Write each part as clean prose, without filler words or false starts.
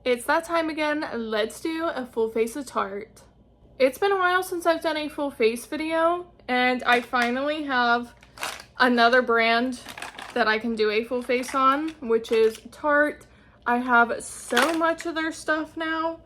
It's that time again. Let's do a full face of Tarte. It's been a while since I've done a full face video, and I finally have another brand that I can do a full face on, which is Tarte. I have so much of their stuff now,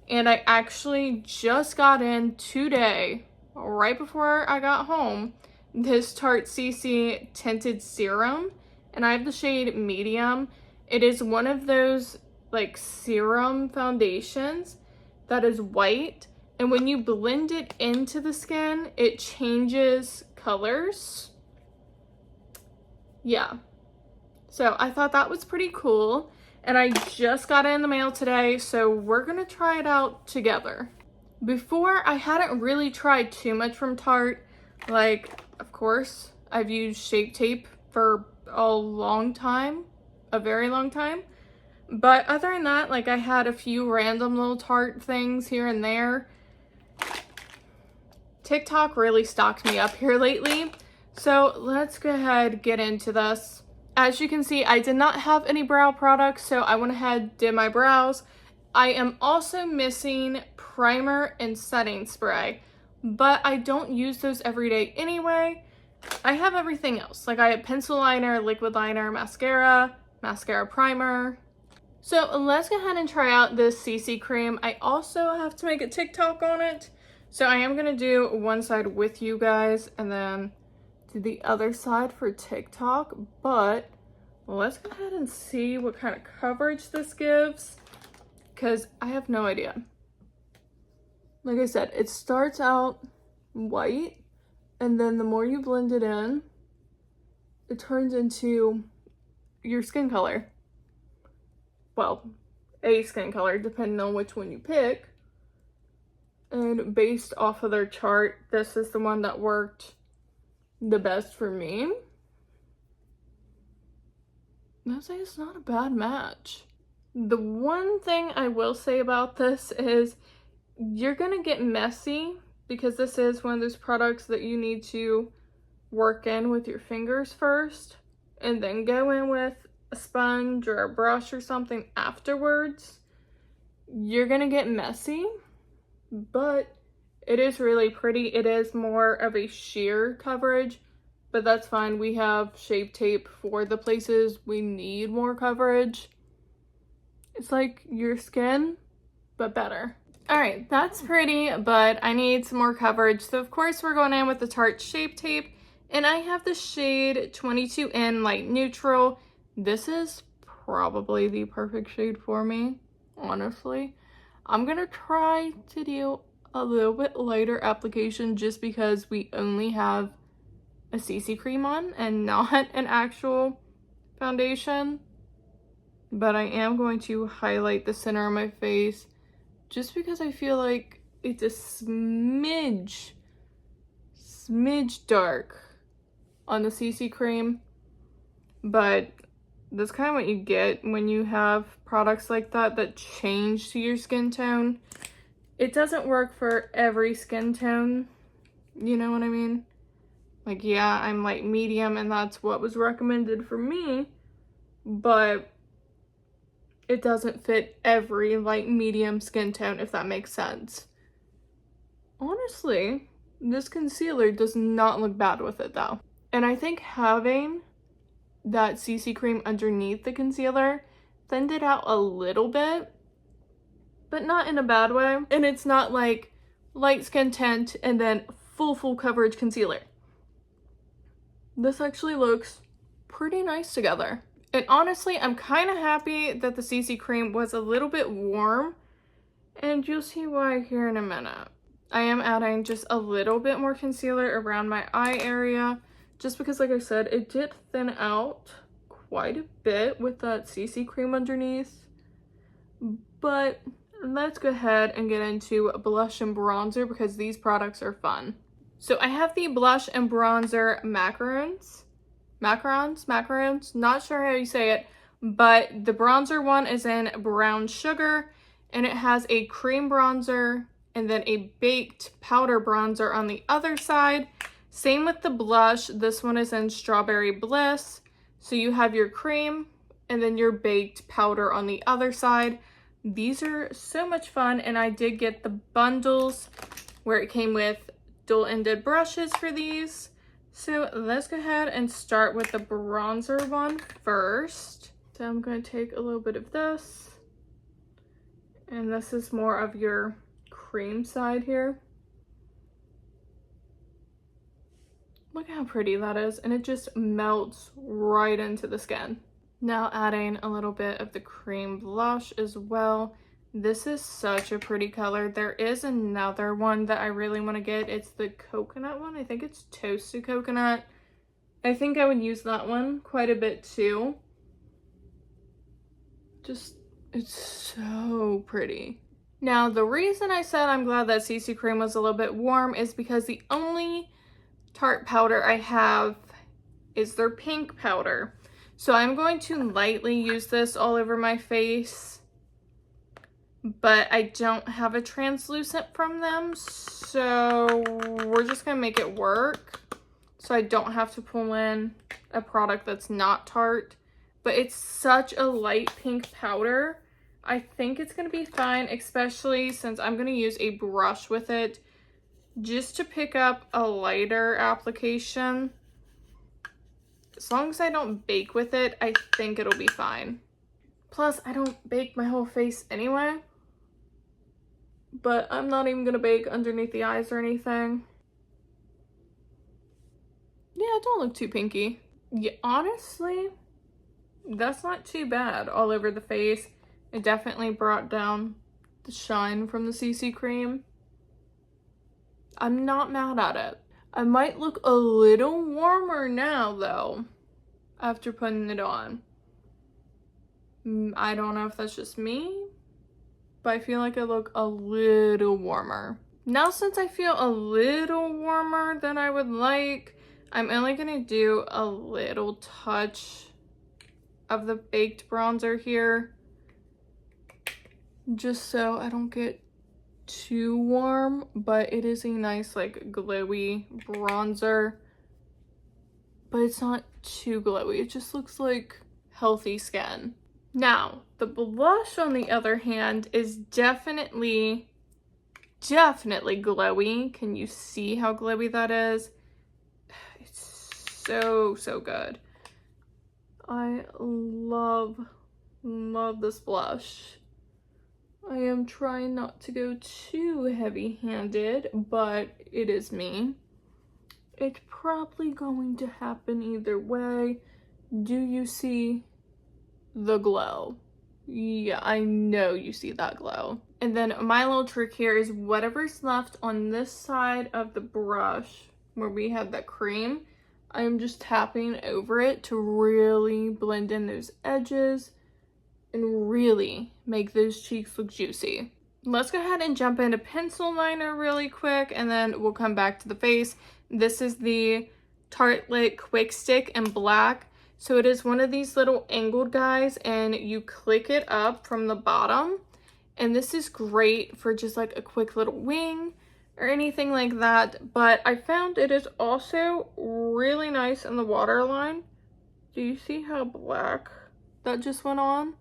and I actually just got in today, right before I got home, this Tarte CC Tinted Serum, and I have the shade Medium. It is one of those like serum foundations that is white, and when you blend it into the skin, it changes colors. Yeah, so I thought that was pretty cool, and I just got it in the mail today, so we're gonna try it out together. Before, I hadn't really tried too much from Tarte. Like, of course, I've used Shape Tape for a long time, a very long time. But other than that, like, I had a few random little Tarte things here and there. TikTok really stocked me up here lately. So let's go ahead and get into this. As you can see, I did not have any brow products, so I went ahead and did my brows. I am also missing primer and setting spray, but I don't use those every day anyway. I have everything else. Like, I have pencil liner, liquid liner, mascara primer. So let's go ahead and try out this CC cream. I also have to make a TikTok on it. So I am gonna do one side with you guys and then do the other side for TikTok. But let's go ahead and see what kind of coverage this gives, because I have no idea. Like I said, it starts out white, and then the more you blend it in, it turns into your skin color. Well, a skin color, depending on which one you pick. And based off of their chart, this is the one that worked the best for me. I'd say it's not a bad match. The one thing I will say about this is you're gonna get messy, because this is one of those products that you need to work in with your fingers first and then go in with a sponge or a brush or something afterwards. You're gonna get messy, but it is really pretty. It is more of a sheer coverage, but that's fine. We have Shape Tape for the places we need more coverage. It's like your skin, but better. All right, that's pretty, but I need some more coverage. So of course we're going in with the Tarte Shape Tape, and I have the shade 22N Light Neutral. This is probably the perfect shade for me, honestly. I'm gonna try to do a little bit lighter application just because we only have a CC cream on and not an actual foundation. But I am going to highlight the center of my face just because I feel like it's a smidge dark on the CC cream. But that's kind of what you get when you have products like that that change to your skin tone. It doesn't work for every skin tone, you know what I mean? Like, yeah, I'm light medium and that's what was recommended for me, but it doesn't fit every light medium skin tone, if that makes sense. Honestly, this concealer does not look bad with it though. And I think having that CC cream underneath the concealer thinned it out a little bit, but not in a bad way. And it's not like light skin tint and then full coverage concealer. This actually looks pretty nice together. And honestly, I'm kind of happy that the CC cream was a little bit warm, and you'll see why here in a minute. I am adding just a little bit more concealer around my eye area, just because, like I said, it did thin out quite a bit with that CC cream underneath. But let's go ahead and get into blush and bronzer, because these products are fun. So I have the blush and bronzer macarons, not sure how you say it, but the bronzer one is in Brown Sugar, and it has a cream bronzer and then a baked powder bronzer on the other side. Same with the blush. This one is in Strawberry Bliss. So you have your cream and then your baked powder on the other side. These are so much fun, and I did get the bundles where it came with dual-ended brushes for these. So let's go ahead and start with the bronzer one first. So I'm going to take a little bit of this, and this is more of your cream side here. Look how pretty that is, and it just melts right into the skin. Now adding a little bit of the cream blush as well. This is such a pretty color. There is another one that I really want to get. It's the coconut one. I think it's toasted coconut. I think I would use that one quite a bit too. Just, it's so pretty. Now, the reason I said I'm glad that CC cream was a little bit warm is because the only Tarte powder I have is their pink powder. So I'm going to lightly use this all over my face, but I don't have a translucent from them, so we're just gonna make it work so I don't have to pull in a product that's not Tarte. But it's such a light pink powder. I think it's gonna be fine, especially since I'm gonna use a brush with it just to pick up a lighter application. As long as I don't bake with it, I think it'll be fine. Plus, I don't bake my whole face anyway. But I'm not even gonna bake underneath the eyes or anything. Yeah, it don't look too pinky. Yeah, honestly, that's not too bad all over the face. It definitely brought down the shine from the CC cream. I'm not mad at it. I might look a little warmer now though, after putting it on. I don't know if that's just me, but I feel like I look a little warmer. Now, since I feel a little warmer than I would like, I'm only gonna do a little touch of the baked bronzer here, just so I don't get too warm, but it is a nice like glowy bronzer, but it's not too glowy. It just looks like healthy skin. Now, the blush on the other hand is definitely glowy. Can you see how glowy that is? It's so good. I love this blush. I am trying not to go too heavy-handed, but it is me. It's probably going to happen either way. Do you see the glow? Yeah, I know you see that glow. And then my little trick here is whatever's left on this side of the brush where we had that cream, I am just tapping over it to really blend in those edges and really make those cheeks look juicy. Let's go ahead and jump into pencil liner really quick, and then we'll come back to the face. This is the Tartelette Quick Stick in black. So it is one of these little angled guys, and you click it up from the bottom. And this is great for just like a quick little wing or anything like that. But I found it is also really nice in the waterline. Do you see how black that just went on?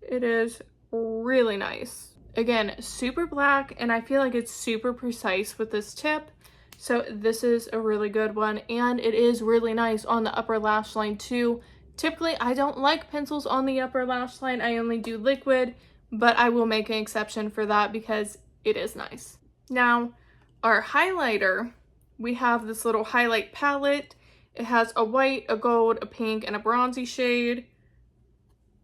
It is really nice. Again, super black, and I feel like it's super precise with this tip. So this is a really good one, and it is really nice on the upper lash line too. Typically, I don't like pencils on the upper lash line. I only do liquid, but I will make an exception for that because it is nice. Now, our highlighter, we have this little highlight palette. It has a white, a gold, a pink, and a bronzy shade.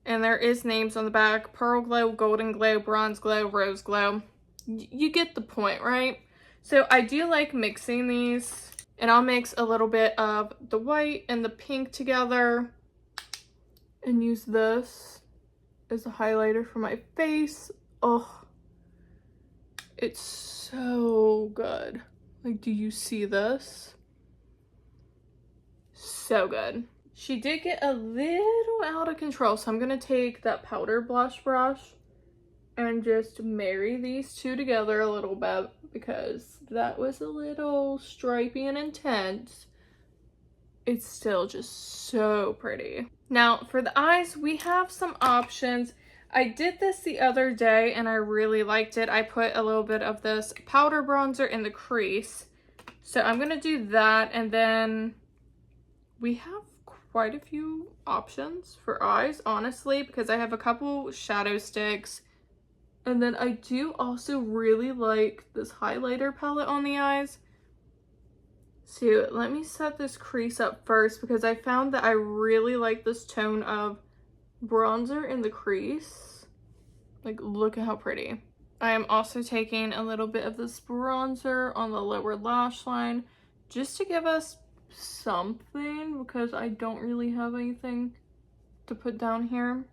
And there is names on the back: Pearl Glow, Golden Glow, Bronze Glow, Rose Glow. You get the point, right? So I do like mixing these, and I'll mix a little bit of the white and the pink together and use this as a highlighter for my face. Oh, it's so good. Like, do you see this? So good. She did get a little out of control, so I'm going to take that powder blush brush and just marry these two together a little bit because that was a little stripy and intense. It's still just so pretty. Now, for the eyes, we have some options. I did this the other day and I really liked it. I put a little bit of this powder bronzer in the crease. So I'm gonna do that, and then we have quite a few options for eyes, honestly, because I have a couple shadow sticks. And then I do also really like this highlighter palette on the eyes. So let me set this crease up first because I found that I really like this tone of bronzer in the crease. Like, look at how pretty. I am also taking a little bit of this bronzer on the lower lash line just to give us something because I don't really have anything to put down here.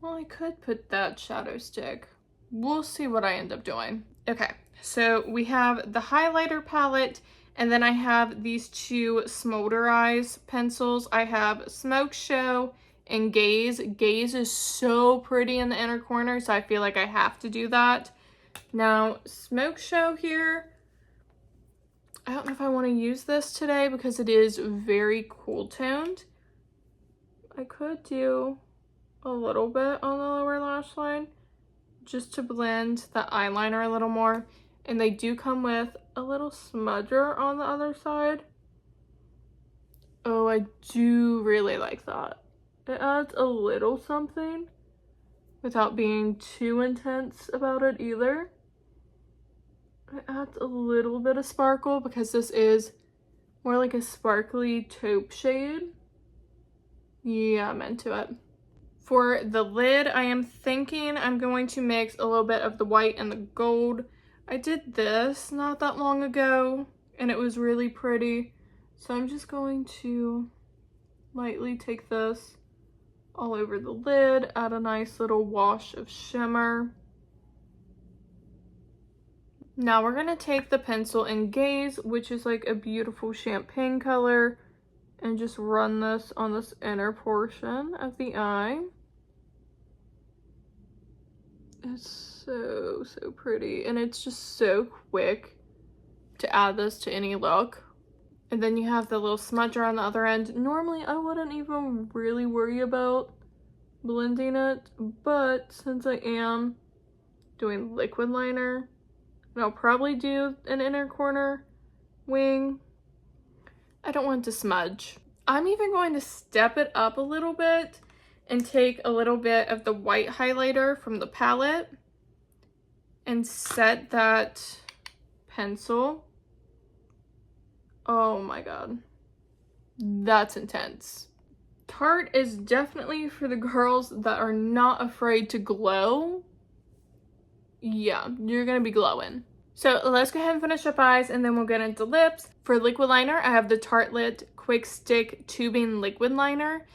Well, I could put that shadow stick. We'll see what I end up doing. Okay, so we have the highlighter palette, and then I have these two Smolder Eyes pencils. I have Smoke Show and Gaze. Gaze is so pretty in the inner corner, so I feel like I have to do that. Now, Smoke Show here, I don't know if I want to use this today because it is very cool toned. I could do a little bit on the lower lash line just to blend the eyeliner a little more. And they do come with a little smudger on the other side. Oh, I do really like that. It adds a little something without being too intense about it either. It adds a little bit of sparkle because this is more like a sparkly taupe shade. Yeah, I'm into it. For the lid, I am thinking I'm going to mix a little bit of the white and the gold. I did this not that long ago and it was really pretty. So I'm just going to lightly take this all over the lid, add a nice little wash of shimmer. Now we're gonna take the pencil in Gaze, which is like a beautiful champagne color, and just run this on this inner portion of the eye. It's so pretty, and it's just so quick to add this to any look. And then you have the little smudger on the other end. Normally I wouldn't even really worry about blending it, but since I am doing liquid liner, and I'll probably do an inner corner wing, I don't want to smudge. I'm even going to step it up a little bit and take a little bit of the white highlighter from the palette and set that pencil. Oh my god, that's intense. Tarte is definitely for the girls that are not afraid to glow. Yeah, you're gonna be glowing. So let's go ahead and finish up eyes and then we'll get into lips. For liquid liner, I have the Tartelette Quick Stick Tubing Liquid Liner.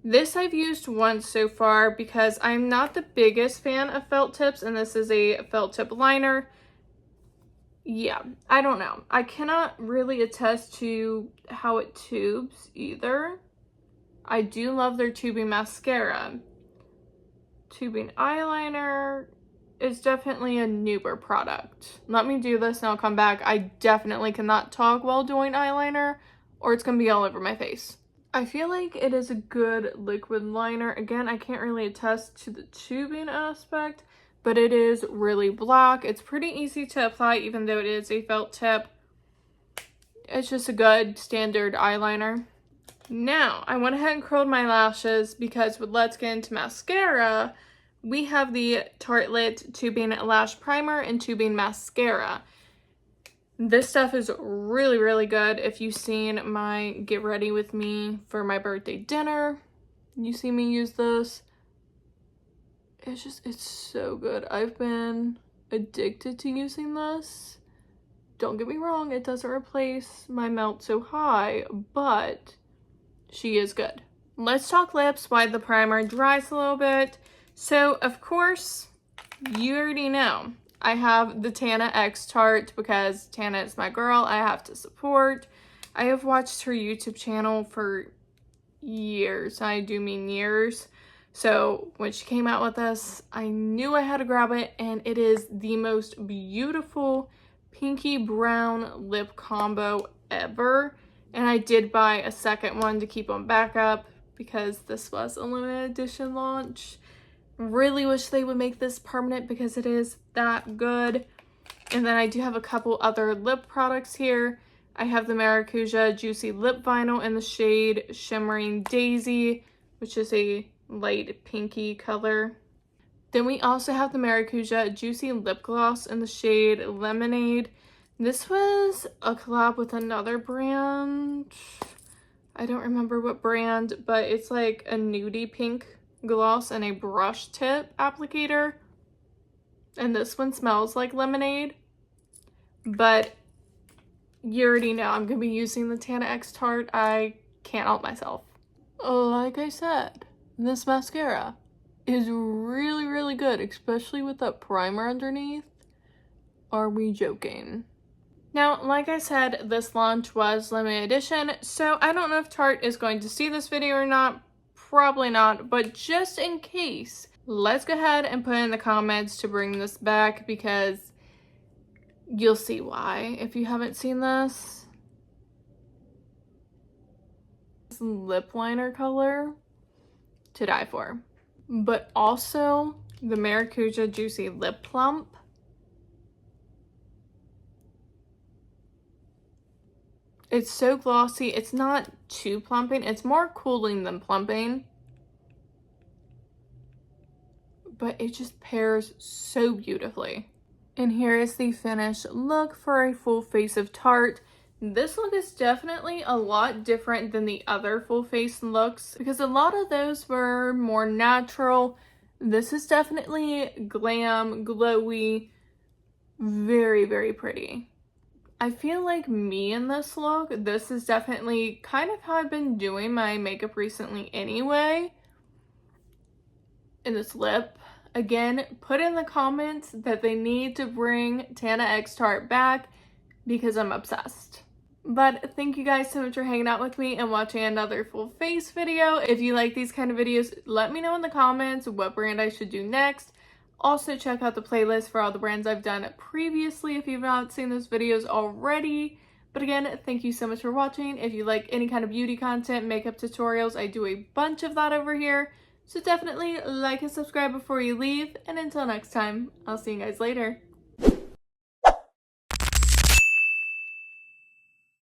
This I've used once so far because I'm not the biggest fan of felt tips, and this is a felt tip liner. Yeah, I don't know. I cannot really attest to how it tubes either. I do love their tubing mascara. Tubing eyeliner is definitely a newer product. Let me do this and I'll come back. I definitely cannot talk while doing eyeliner or it's gonna be all over my face. I feel like it is a good liquid liner. Again, I can't really attest to the tubing aspect, but it is really black. It's pretty easy to apply even though it is a felt tip. It's just a good standard eyeliner. Now, I went ahead and curled my lashes because with Let's Get Into Mascara, we have the Tartelette Tubing Lash Primer and Tubing Mascara. This stuff is really, really good. If you've seen my Get Ready With Me for my birthday dinner, you see me use this. It's so good. I've been addicted to using this. Don't get me wrong, it doesn't replace my Melt So High, but she is good. Let's talk lips while the primer dries a little bit. So, of course, you already know. I have the Tana X Tarte because Tana is my girl. I have to support. I have watched her YouTube channel for years. I do mean years. So when she came out with this, I knew I had to grab it, and it is the most beautiful pinky brown lip combo ever. And I did buy a second one to keep on backup because this was a limited edition launch. Really wish they would make this permanent because it is that good. And then I do have a couple other lip products here. I have the Maracuja Juicy Lip Vinyl in the shade Shimmering Daisy, which is a light pinky color. Then we also have the Maracuja Juicy Lip Gloss in the shade Lemonade. This was a collab with another brand. I don't remember what brand, but it's like a nudie pink gloss and a brush tip applicator. And this one smells like lemonade. But you already know I'm going to be using the Tana X Tarte. I can't help myself. Like I said, this mascara is really, really good, especially with that primer underneath. Are we joking? Now, like I said, this launch was limited edition, so I don't know if Tarte is going to see this video or not. Probably not, but just in case, let's go ahead and put in the comments to bring this back because you'll see why if you haven't seen this. This lip liner color to die for. But also the Maracuja Juicy Lip Plump. It's so glossy. It's not too plumping. It's more cooling than plumping. But it just pairs so beautifully. And here is the finished look for a full face of Tarte. This look is definitely a lot different than the other full face looks because a lot of those were more natural. This is definitely glam, glowy, very, very pretty. I feel like me in this look, this is definitely kind of how I've been doing my makeup recently anyway. In this lip. Again, put in the comments that they need to bring Tana X Tarte back because I'm obsessed. But thank you guys so much for hanging out with me and watching another full face video. If you like these kind of videos, let me know in the comments what brand I should do next. Also, check out the playlist for all the brands I've done previously if you've not seen those videos already. But again, thank you so much for watching. If you like any kind of beauty content, makeup tutorials, I do a bunch of that over here. So definitely like and subscribe before you leave. And until next time, I'll see you guys later.